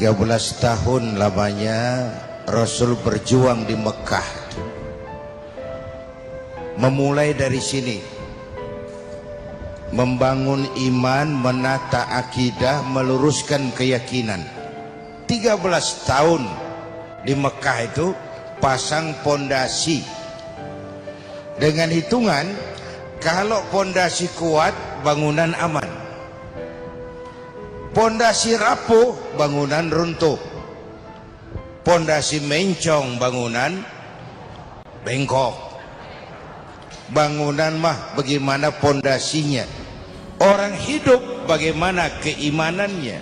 13 tahun lamanya Rasul berjuang di Mekah. Memulai dari sini, membangun iman, menata akidah, meluruskan keyakinan. 13 tahun di Mekah itu pasang pondasi. Dengan hitungan, kalau pondasi kuat, bangunan aman. Pondasi rapuh, bangunan runtuh. Pondasi mencong, bangunan bengkok. Bangunan mah bagaimana pondasinya. Orang hidup bagaimana keimanannya.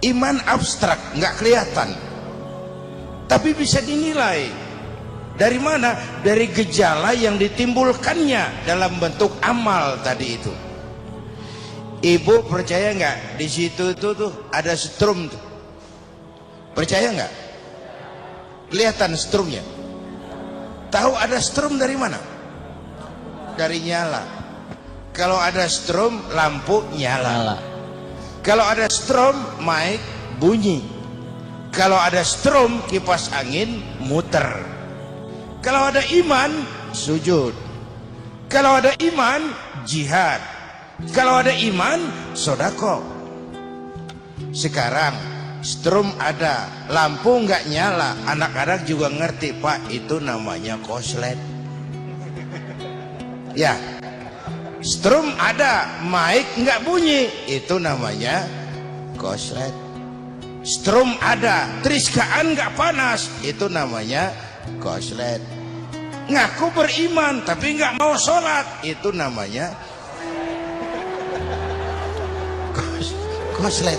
Iman abstrak, nggak kelihatan, tapi bisa dinilai. Dari mana? Dari gejala yang ditimbulkannya dalam bentuk amal tadi itu. Ibu percaya nggak di situ tuh ada strum tuh? Percaya nggak? Kelihatan strumnya. Tahu ada strum dari mana? Dari nyala. Kalau ada strum, lampu nyala. Kalau ada strum, mic bunyi. Kalau ada strum, kipas angin muter. Kalau ada iman, sujud. Kalau ada iman, jihad. Kalau ada iman, sodako. Sekarang strum ada, lampu nggak nyala, anak-anak juga ngerti, Pak, itu namanya koslet. Ya, strum ada, mic nggak bunyi, itu namanya koslet. Strum ada, triskaan nggak panas, itu namanya koslet. Ngaku beriman tapi nggak mau sholat, itu namanya koslet.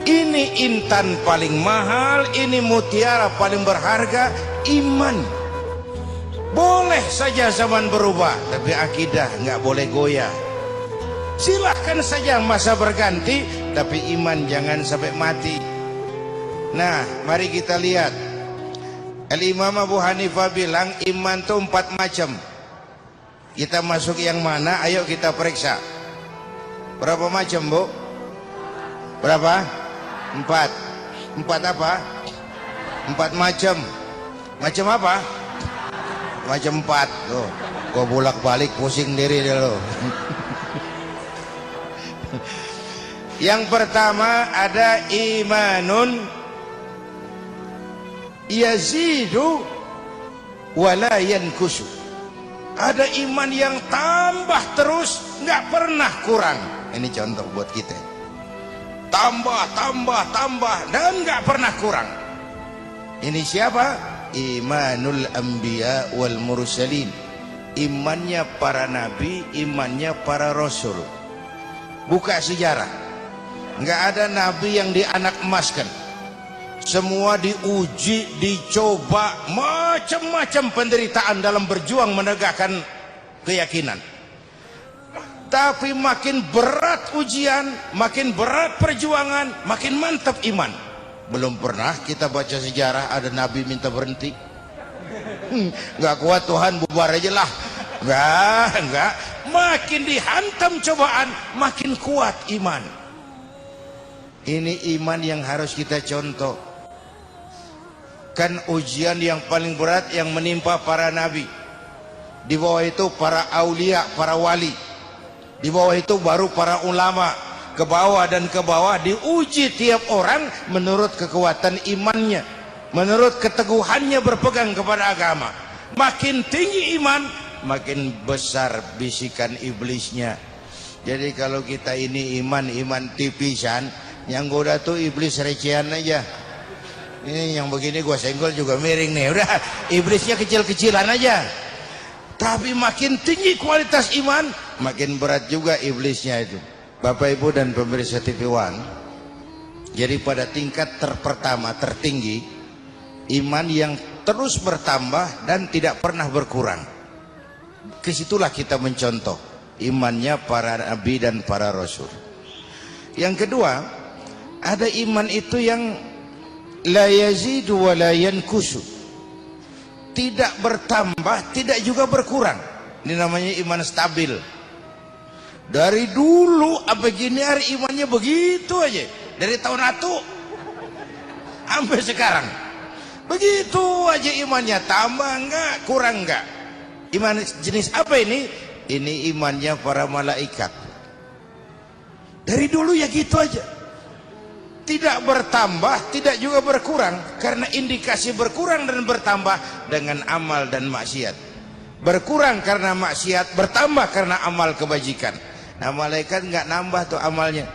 Ini intan paling mahal, ini mutiara paling berharga, iman. Boleh saja zaman berubah, tapi akidah nggak boleh goyah. Silahkan saja masa berganti, tapi iman jangan sampai mati. Nah, mari kita lihat. Al-Imam Abu Hanifah bilang iman itu 4 macam. Kita masuk yang mana? Ayo kita periksa. Berapa macam, Bu? Berapa? 4. 4 apa? 4 macam. Macam apa? Macam 4. Tuh, gua bolak-balik pusing diri dulu. Yang pertama ada imanun yazidu wala yankusu. Ada iman yang tambah terus, nggak pernah kurang. Ini contoh buat kita. Tambah, dan nggak pernah kurang. Ini siapa? Imanul anbiya wal mursalin. Imannya para nabi, imannya para rasul. Buka sejarah, nggak ada nabi yang dianak emaskan. Semua diuji, dicoba, macam-macam penderitaan dalam berjuang menegakkan keyakinan. Tapi makin berat ujian, makin berat perjuangan, makin mantap iman. Belum pernah kita baca sejarah ada nabi minta berhenti. Nggak kuat Tuhan, bubar aja lah. Nggak. Makin dihantam cobaan, makin kuat iman. Ini iman yang harus kita contoh. Kan ujian yang paling berat yang menimpa para nabi. Di bawah itu para aulia, para wali. Di bawah itu baru para ulama. Ke bawah dan ke bawah diuji tiap orang menurut kekuatan imannya, menurut keteguhannya berpegang kepada agama. Makin tinggi iman, makin besar bisikan iblisnya. Jadi kalau kita ini iman tipisan, yang goda tuh iblis recehan aja. Ini yang begini gua senggol juga miring nih. Udah, iblisnya kecil-kecilan aja. Tapi makin tinggi kualitas iman, makin berat juga iblisnya itu. Bapak Ibu dan pemirsa TV One. Jadi pada tingkat pertama tertinggi, iman yang terus bertambah dan tidak pernah berkurang. Kesitulah kita mencontoh imannya para nabi dan para rasul. Yang kedua, ada iman itu yang la yazidu wa la yankusu. Tidak bertambah, tidak juga berkurang. Ini namanya iman stabil. Dari dulu sampai gini hari imannya begitu aja. Dari tahun atu sampai sekarang begitu aja imannya, tambah enggak, kurang enggak. Iman jenis apa ini? Ini imannya para malaikat. Dari dulu ya gitu aja, tidak bertambah, tidak juga berkurang. Karena indikasi berkurang dan bertambah dengan amal dan maksiat. Berkurang karena maksiat, bertambah karena amal kebajikan. Nah, malaikat nggak nambah tuh amalnya.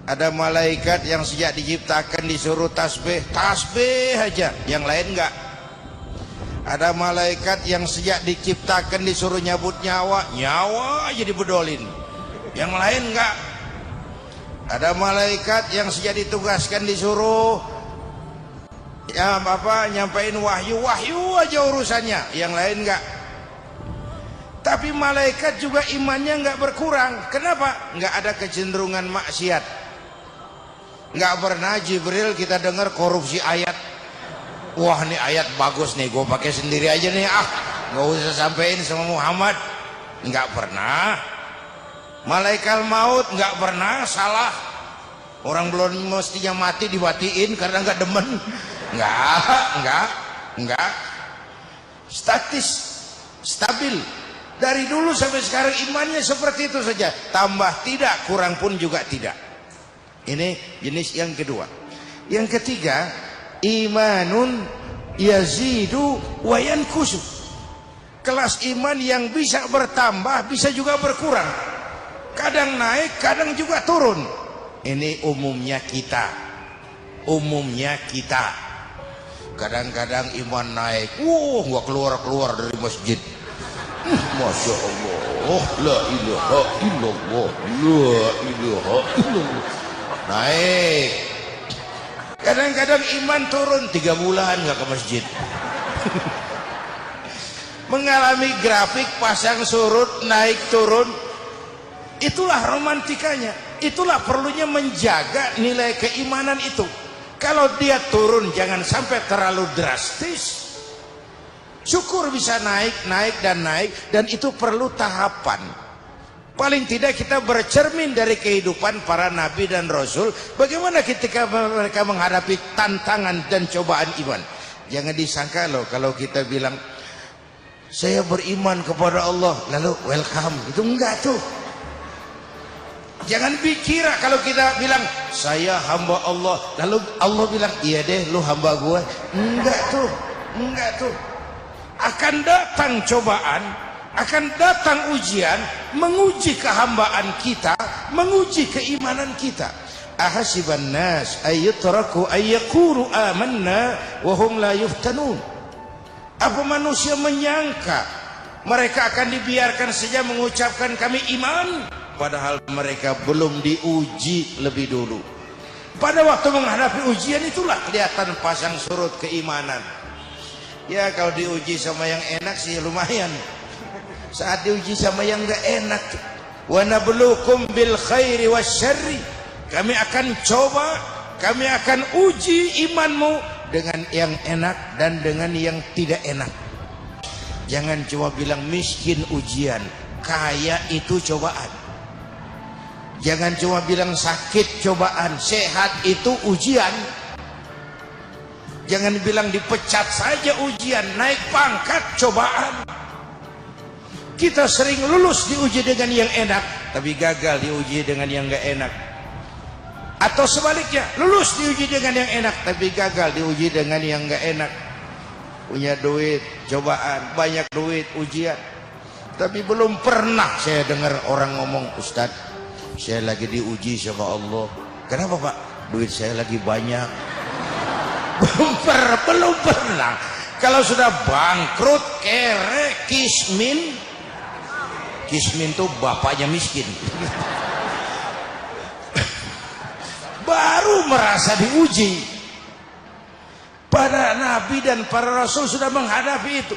Ada malaikat yang sejak diciptakan disuruh tasbih, tasbih aja, yang lain nggak. Ada malaikat yang sejak diciptakan disuruh nyabut nyawa, nyawa aja dibedolin, yang lain nggak. Ada malaikat yang sejak ditugaskan disuruh ya nyampein wahyu, wahyu aja urusannya, yang lain nggak. Tapi malaikat juga imannya nggak berkurang. Kenapa? Nggak ada kecenderungan maksiat. Nggak pernah Jibril kita dengar korupsi ayat. Wah, nih ayat bagus nih, gue pakai sendiri aja nih, nggak usah sampein sama Muhammad. Nggak pernah. Malaikat maut nggak pernah salah. Orang belum mestinya mati dibatiin karena nggak demen. Nggak. Statis, stabil. Dari dulu sampai sekarang imannya seperti itu saja, tambah tidak, kurang pun juga tidak. Ini jenis yang kedua. Yang ketiga, imanun yazidu wa yankusu. Kelas iman yang bisa bertambah, bisa juga berkurang. Kadang naik, kadang juga turun. Ini umumnya kita. Umumnya kita. Kadang-kadang iman naik, nggak keluar dari masjid. Masya Allah, la ilaha illallah, la ilaha illallah. Naik. Kadang-kadang iman turun 3 bulan nggak ke masjid. Mengalami grafik pasang surut, naik turun. Itulah romantikanya. Itulah perlunya menjaga nilai keimanan itu. Kalau dia turun jangan sampai terlalu drastis. Syukur bisa naik, dan itu perlu tahapan. Paling tidak kita bercermin dari kehidupan para nabi dan rasul, bagaimana ketika mereka menghadapi tantangan dan cobaan iman. Jangan disangka loh kalau kita bilang saya beriman kepada Allah lalu welcome, itu enggak tuh. Jangan dikira kalau kita bilang saya hamba Allah lalu Allah bilang iya deh lu hamba gue. Enggak tuh. Akan datang cobaan, akan datang ujian, menguji kehambaan kita, menguji keimanan kita. Ahasiban nas ayyutraku ayyaqulu amanna wa hum la yuftanun. Apa manusia menyangka mereka akan dibiarkan saja mengucapkan kami iman, padahal mereka belum diuji lebih dulu. Pada waktu menghadapi ujian itulah kelihatan pasang surut keimanan. Ya kalau diuji sama yang enak sih lumayan. Saat diuji sama yang enggak enak, wa nabluukum bil khairi wasyarri, kami akan coba, kami akan uji imanmu dengan yang enak dan dengan yang tidak enak. Jangan cuma bilang miskin ujian, kaya itu cobaan. Jangan cuma bilang sakit cobaan, sehat itu ujian. Jangan bilang dipecat saja ujian, naik pangkat cobaan. Kita sering lulus diuji dengan yang enak, tapi gagal diuji dengan yang gak enak. Atau sebaliknya, lulus diuji dengan yang enak, tapi gagal diuji dengan yang gak enak. Punya duit, cobaan, banyak duit, ujian. Tapi belum pernah saya dengar orang ngomong, Ustadz, saya lagi diuji sama Allah. Kenapa Pak? Duit saya lagi banyak. Belum pernah. Kalau sudah bangkrut, kere, kismin tuh bapaknya miskin. Baru merasa diuji. Para nabi dan para rasul sudah menghadapi itu.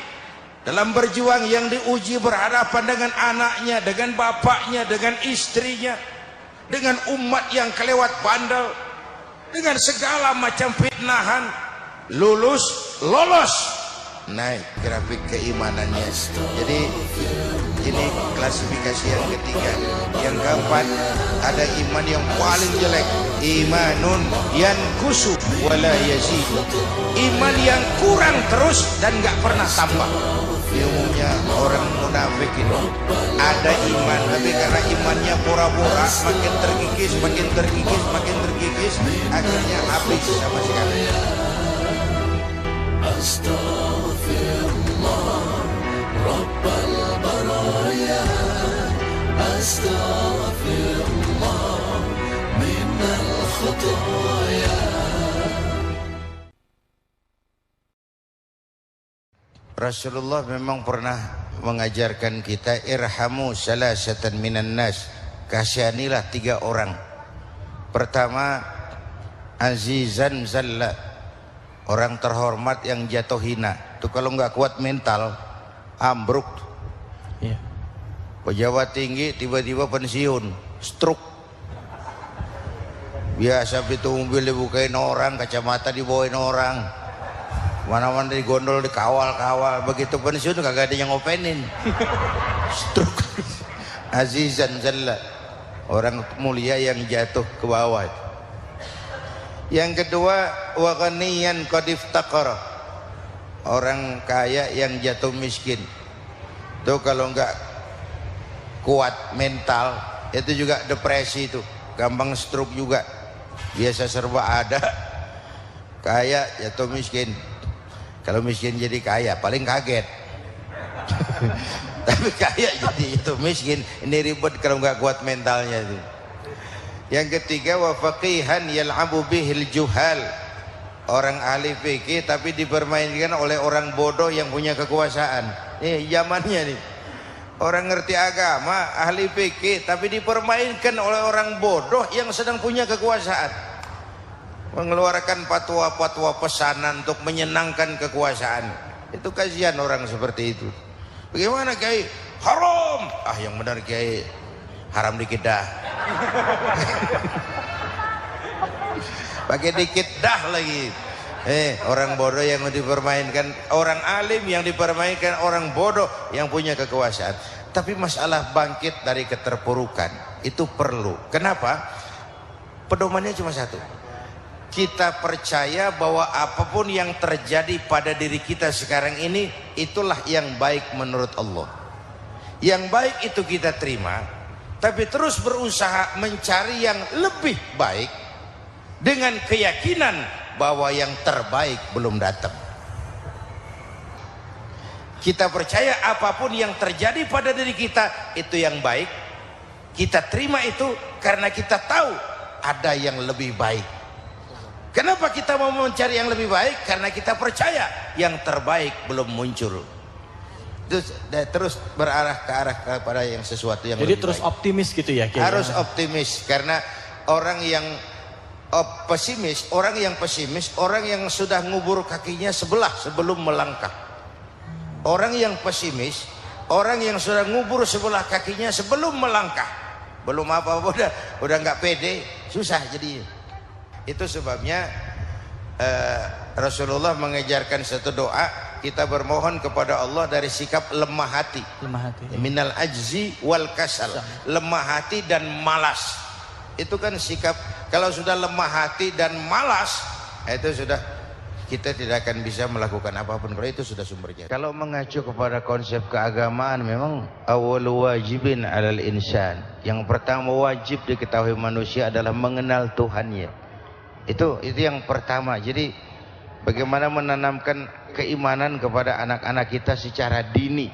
Dalam berjuang yang diuji berhadapan dengan anaknya, dengan bapaknya, dengan istrinya, dengan umat yang kelewat bandel, dengan segala macam fitnahan, lolos, naik grafik keimanannya. Jadi ini klasifikasi yang ketiga. Yang keempat, ada iman yang paling jelek, imanun yankusu wala yazid, iman yang kurang terus dan nggak pernah tambah. Umumnya orang munafik itu ada iman, tapi karena imannya pura-pura, makin terkikis, akhirnya habis sama sekali. Astaghfirullah Rabbal baraya, astaghfirullah minal khutaya. Rasulullah memang pernah mengajarkan kita irhamu salasatan minan nas, kasihanilah 3 orang. Pertama, azizan zalla, orang terhormat yang jatuh hina. Itu kalau nggak kuat mental ambruk. Yeah. Pejabat tinggi tiba-tiba pensiun, stroke. Biasa pintu mobil dibukain orang, kacamata dibawain orang, mana-mana digondol, dikawal-kawal. Begitu pensiun kagak ada yang ngopenin. Stroke. Azizan zalla, orang mulia yang jatuh ke bawah. Yang kedua, wa ghaniyan qad iftaqara, orang kaya yang jatuh miskin. Itu kalau enggak kuat mental itu juga depresi, itu gampang stroke juga. Biasa serba ada, kaya jatuh miskin. Kalau miskin jadi kaya paling kaget. Tapi kaya jadi jatuh miskin, ini ribet kalau enggak kuat mentalnya itu. Yang ketiga, wa faqihan yal'abu bihil juhal, orang ahli fikih tapi dipermainkan oleh orang bodoh yang punya kekuasaan. Zamannya nih, orang ngerti agama, ahli fikih tapi dipermainkan oleh orang bodoh yang sedang punya kekuasaan, mengeluarkan fatwa-fatwa pesanan untuk menyenangkan kekuasaan. Itu kasihan orang seperti itu. Bagaimana Kiai? Haram. Yang benar Kiai, haram dikit dah. Pakai dikit dah lagi. Orang bodoh yang dipermainkan, orang alim yang dipermainkan orang bodoh yang punya kekuasaan. Tapi masalah bangkit dari keterpurukan itu perlu. Kenapa? Pedomannya cuma satu. Kita percaya bahwa apapun yang terjadi pada diri kita sekarang ini, itulah yang baik menurut Allah. Yang baik itu kita terima, tapi terus berusaha mencari yang lebih baik dengan keyakinan bahwa yang terbaik belum datang. Kita percaya apapun yang terjadi pada diri kita itu yang baik, kita terima itu karena kita tahu ada yang lebih baik. Kenapa kita mau mencari yang lebih baik? Karena kita percaya yang terbaik belum muncul. Terus berarah ke arah kepada yang sesuatu yang jadi lebih terus baik. Optimis gitu ya Kiai? Harus optimis, karena orang yang pesimis, orang yang sudah ngubur kakinya sebelah sebelum melangkah. Orang yang pesimis, orang yang sudah ngubur sebelah kakinya sebelum melangkah. Belum apa-apa udah nggak pede, susah jadi. Itu sebabnya Rasulullah mengajarkan satu doa, kita bermohon kepada Allah dari sikap lemah hati. Minal ajzi wal kasal, lemah hati dan malas. Itu kan sikap, kalau sudah lemah hati dan malas, itu sudah kita tidak akan bisa melakukan apapun. Kalau itu sudah sumbernya. Kalau mengacu kepada konsep keagamaan, memang awal wajibin alal insan, yang pertama wajib diketahui manusia adalah mengenal Tuhannya. Itu yang pertama. Jadi bagaimana menanamkan keimanan kepada anak-anak kita secara dini.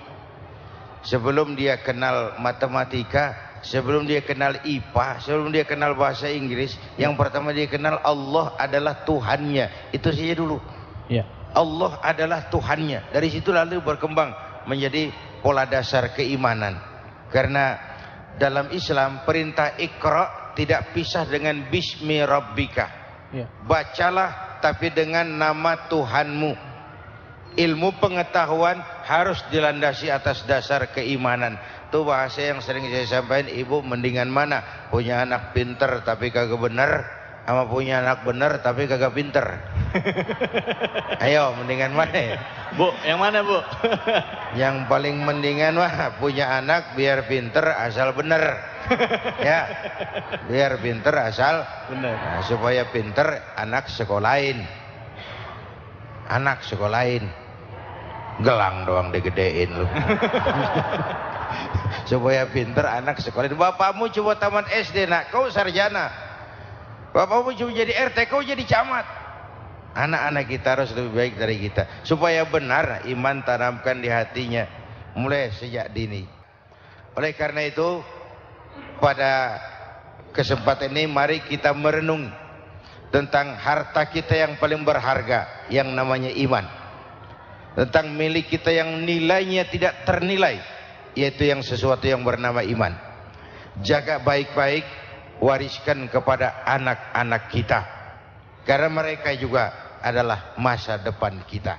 Sebelum dia kenal matematika, sebelum dia kenal IPA, sebelum dia kenal bahasa Inggris, yang pertama dia kenal Allah adalah Tuhannya. Itu saja dulu. Ya. Allah adalah Tuhannya. Dari situ lalu berkembang menjadi pola dasar keimanan. Karena dalam Islam perintah Iqra tidak pisah dengan Bismi Rabbika. Ya. Bacalah tapi dengan nama Tuhanmu. Ilmu pengetahuan harus dilandasi atas dasar keimanan. Itu bahasa yang sering saya sampaikan, ibu mendingan mana? Punya anak pinter tapi kagak bener, sama punya anak bener tapi kagak pinter. Ayo, mendingan mana? Bu, yang mana Bu? Yang paling mendingan mah punya anak biar pinter asal bener. Ya, biar pinter asal bener. Nah, supaya pinter anak sekolahin. Anak sekolahin. Gelang doang digedein lu. Supaya pinter anak sekolahin. Bapakmu coba tamat SD nak, kau sarjana. Bapakmu cuma jadi RT, kau jadi camat. Anak-anak kita harus lebih baik dari kita. Supaya benar iman tanamkan di hatinya mulai sejak dini. Oleh karena itu, pada kesempatan ini mari kita merenung tentang harta kita yang paling berharga, yang namanya iman. Tentang milik kita yang nilainya tidak ternilai, yaitu yang sesuatu yang bernama iman. Jaga baik-baik, wariskan kepada anak-anak kita, karena mereka juga adalah masa depan kita.